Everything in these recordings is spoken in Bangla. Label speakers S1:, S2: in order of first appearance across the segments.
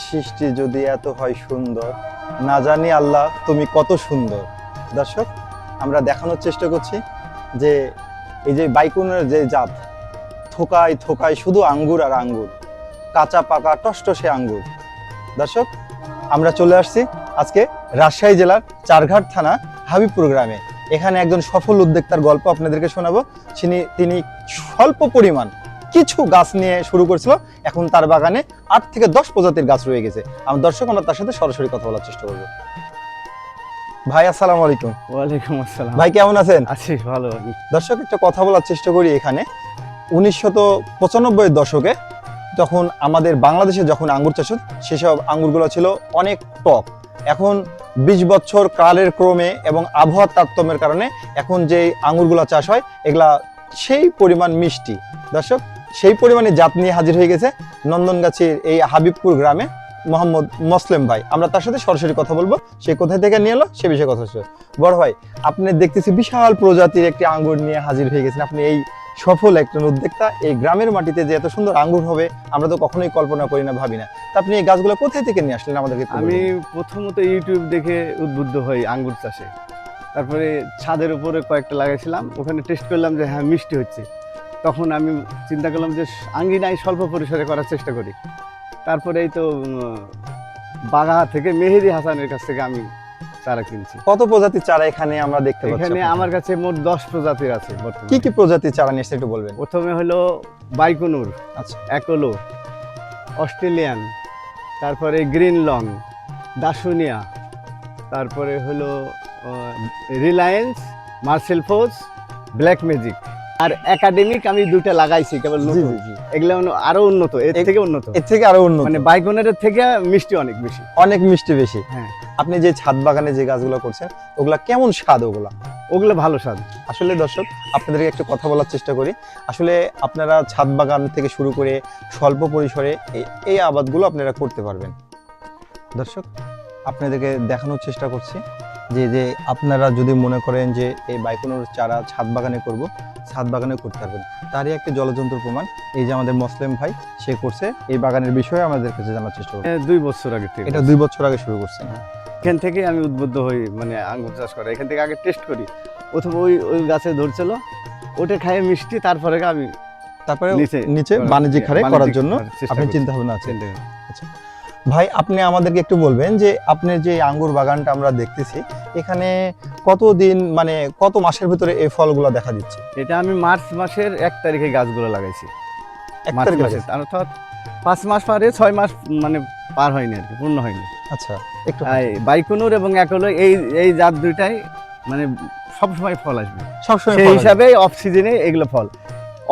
S1: সৃষ্টি যদি এত হয় সুন্দর, না জানি আল্লাহ তুমি কত সুন্দর। দর্শক, আমরা দেখানোর চেষ্টা করছি যে এই যে বাইকুনের যে জাত, থোকায় থোকায় শুধু আঙ্গুর আর আঙ্গুর, কাঁচা পাকা টসটসে আঙ্গুর। দর্শক, আমরা চলে আসছি আজকে রাজশাহী জেলার চারঘাট থানা হাবিবপুর গ্রামে। এখানে একজন সফল উদ্যোক্তার গল্প আপনাদেরকে শোনাবো। তিনি স্বল্প পরিমাণ কিছু গাছ নিয়ে শুরু করেছিল, এখন তার বাগানে 8 থেকে 10 প্রজাতির গাছ রয়ে গেছে। আমার দর্শক, আমরা তার সাথে সরাসরি কথা বলার চেষ্টা করবো। ভাই আসসালামু আলাইকুম।
S2: ওয়ালাইকুম আসসালাম।
S1: ভাই কেমন আছেন?
S2: আছি ভালো।
S1: দর্শক, একটা কথা বলার চেষ্টা করি। এখানে 1995 দশকে যখন আমাদের বাংলাদেশে যখন আঙ্গুর চাষ হতো, সেসব আঙ্গুরগুলো ছিল অনেক টক। এখন 20 বছর কালের ক্রমে এবং আবহাওয়ার তারতম্যের কারণে এখন যে আঙ্গুরগুলো চাষ হয় এগুলা সেই পরিমাণ মিষ্টি। দর্শক, সেই পরিমাণে জাত নিয়ে হাজির হয়ে গেছে নন্দনগাছির এই হাবিবপুর গ্রামে মোহাম্মদ মোসলেম ভাই। আমরা তার সাথে সরাসরি কথা বলবো, সে কোথায় থেকে নিয়ে এলো সে বিষয়ে কথা হচ্ছে। বড় ভাই, আপনি দেখতেছি বিশাল প্রজাতির একটি আঙ্গুর নিয়ে হাজির হয়ে গেছেন। আপনি এই সফল একজন উদ্যোক্তা, এই গ্রামের মাটিতে যে এত সুন্দর আঙ্গুর হবে আমরা তো কখনোই কল্পনা করি না, ভাবি না। তা আপনি এই গাছগুলো কোথায় থেকে নিয়ে আসলেন আমাদেরকে?
S2: আমি প্রথমত ইউটিউব দেখে উদ্বুদ্ধ হই আঙ্গুর চাষে। তারপরে ছাদের উপরে কয়েকটা লাগাইছিলাম, ওখানে টেস্ট করলাম যে হ্যাঁ মিষ্টি হচ্ছে। তখন আমি চিন্তা করলাম যে আঙ্গিনায় স্বল্প পরিসরে করার চেষ্টা করি। তারপরে এই তো বাগা থেকে মেহেদি হাসানের কাছ থেকে আমি চারা কিনছি।
S1: কত প্রজাতির চারা এখানে আমরা দেখতে পাচ্ছি?
S2: এখানে আমার কাছে মোট 10 প্রজাতির আছে
S1: কি
S2: বর্তমানে।
S1: কি প্রজাতির চারা নিয়ে একটু বলবেন?
S2: প্রথমে হলো বাইকুনুর,
S1: আচ্ছা,
S2: অ্যাকোলো, অস্ট্রেলিয়ান, তারপরে গ্রিন লং, দাসুনিয়া, তারপরে হলো রিলায়েন্স, মার্সেল ফোর্স, ব্ল্যাক ম্যাজিক। আর একাডেমিক আমি দুইটা লাগাইছি কেবল
S1: জি,
S2: নতুন।
S1: জি, জি।
S2: এগুলো আরো উন্নত, এর থেকে উন্নত,
S1: এর থেকে আরো উন্নত,
S2: মানে বাইকনের থেকে মিষ্টি অনেক বেশি।
S1: অনেক মিষ্টি বেশি।
S2: হ্যাঁ,
S1: আপনি যে ছাদ বাগানে যে গাছগুলো করছেন ওগুলা কেমন স্বাদ? ওগুলা
S2: ওগুলো ভালো স্বাদ।
S1: আসলে দর্শক, আপনাদেরকে একটু কথা বলার চেষ্টা করি। আসলে আপনারা ছাদ বাগান থেকে শুরু করে স্বল্প পরিসরে এই আবাদগুলো আপনারা করতে পারবেন। দর্শক, আপনাদেরকে দেখানোর চেষ্টা করছি যে আপনারা যদি মনে করেন যে এই বাইকুনুর চারা ছাদ বাগানে করব, ছাদ বাগানে করতে পারবেন। তারই একটি জলযন্ত্র প্রমাণ এই যে আমাদের মুসলিম ভাই, সে করছে। এই বাগানের বিষয়ে আমাদের কাছে জানার চেষ্টা করছে।
S2: 2 বছর আগে থেকে
S1: এটা 2 বছর আগে শুরু করছে।
S2: এখান থেকে আমি উদ্বুদ্ধ হই মানে আঙ্গুর চাষ করা। এখান থেকে আগে টেস্ট করি, প্রথমে ওই গাছে ধরছিল, ওটা খাইয়ে মিষ্টি, তারপরে আমি
S1: তারপরে
S2: নিচে
S1: নিচে বাণিজ্যিক হারে করার জন্য
S2: চেষ্টা
S1: আপনি
S2: করছি।
S1: চিন্তা ভাবনা আছে। আচ্ছা ভাই, আপনি আমাদেরকে একটু বলবেন যে আপনার যে আঙ্গুর বাগানটা আমরা দেখতেছি, এখানে কতদিন মানে কত মাসের ভিতরে এই ফলগুলো দেখা দিচ্ছে?
S2: এটা আমি মার্চ মাসের 1 তারিখে গাছগুলো লাগাইছি।
S1: 1
S2: মার্চ
S1: তারিখ
S2: মাসে,
S1: লাগাইছে?
S2: অর্থাৎ 5 মাস পারে 6 মাস মানে পার হয়নি আর কি, পূর্ণ হয়নি।
S1: আচ্ছা, একটু
S2: বাইকুনুর এবং অ্যাকোলো এই জাত দুইটাই মানে সবসময় ফল আসবে।
S1: সবসময়
S2: সেই
S1: ফল আসবে।
S2: হিসাবে অফ সিজনে এগুলো ফল।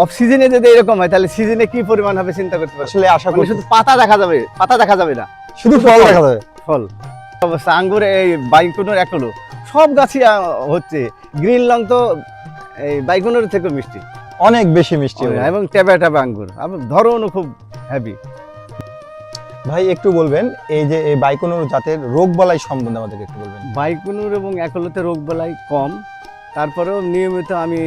S2: অফ সিজনে যদি এরকম হয় তাহলে সিজনে কি পরিমাণ হবে চিন্তা করতে পারছি।
S1: আসলে আশা
S2: মানে
S1: করি
S2: শুধু পাতা দেখা যাবে, পাতা দেখা যাবে না,
S1: শুধু ফল দেখা যাবে।
S2: ফল অবস্থা। আঙ্গুর এই বাইকুনুর অ্যাকোলো সব গাছই হচ্ছে। গ্রিন লং তো এই বাইকুনুর থেকে মিষ্টি,
S1: অনেক বেশি মিষ্টি হবে।
S2: এবং ট্যাবা ট্যাবা আঙ্গুর, আবার ধরনও খুব হেভি।
S1: ভাই একটু বলবেন এই যে এই বাইকুনুর জাতের রোগ বালাই সম্বন্ধে আমাদেরকে একটু বলবেন।
S2: বাইকুনুর এবং অ্যাকোলোতে রোগ বালাই কম, তারপরেও নিয়মিত আমি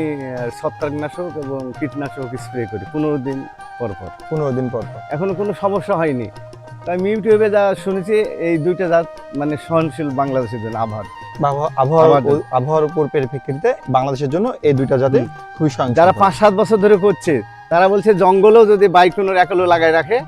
S2: ছত্রাকনাশক এবং কীটনাশক স্প্রে করি 15 দিন পর পর।
S1: 15 দিন পর পর।
S2: এখনো কোনো সমস্যা হয়নি। তাই আমি ইউটিউবে যা শুনেছি এই দুইটা জাত মানে সহনশীল বাংলাদেশের জন্য
S1: আবহাওয়ার উপর পরিপ্রেক্ষিতে বাংলাদেশের জন্য এই দুইটা জাতে খুবই সহনশীল।
S2: যারা 5-7 বছর ধরে করছে তারা বলছে জঙ্গলেও যদি বাইকুনুর অ্যাকোলো লাগাই রাখে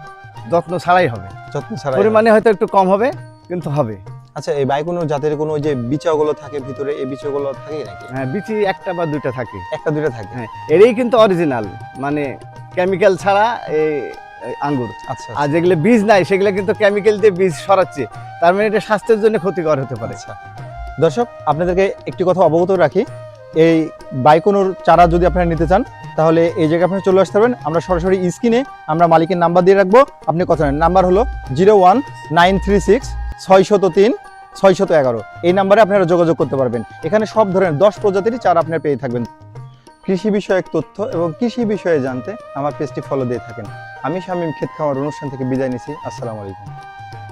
S2: যত্ন ছাড়াই হবে,
S1: যত্ন ছাড়া
S2: পরিমাণে হয়তো একটু কম হবে কিন্তু হবে।
S1: আচ্ছা, এই বাইকুনুর জাতের কোনো যে বীজাগুলো থাকে ভিতরে, এই বীজগুলো থাকে নাকি?
S2: হ্যাঁ, বিচি একটা বা দুইটা থাকে।
S1: একটা দুইটা থাকে?
S2: হ্যাঁ, এরই কিন্তু অরিজিনাল মানে কেমিক্যাল ছাড়া এই আঙ্গুর।
S1: আচ্ছা,
S2: আর যেগুলো বীজ নাই সেগুলো কিন্তু কেমিক্যাল দিয়ে বীজ সরাচ্ছে, তার মানে এটা স্বাস্থ্যের জন্য ক্ষতিকর হতে পারে।
S1: আচ্ছা দর্শক, আপনাদেরকে একটি কথা অবগত রাখি, এই বাইকুনুর চারা যদি আপনারা নিতে চান তাহলে এই জায়গায় আপনারা চলে আসতে পারবেন। আমরা সরাসরি স্ক্রিনে আমরা মালিকের নাম্বার দিয়ে রাখবো, আপনি কথা নেন। নাম্বার হলো 01936 603 611। এই নাম্বারে আপনারা যোগাযোগ করতে পারবেন। এখানে সব ধরনের 10 প্রজাতিরই চারা আপনারা পেয়ে থাকবেন। কৃষি বিষয়ক তথ্য এবং কৃষি বিষয়ে জানতে আমার পেজটি ফলো দিয়ে থাকেন। আমি শামীম ক্ষেত খামার অনুষ্ঠান থেকে বিদায় নিচ্ছি। আসসালামু আলাইকুম।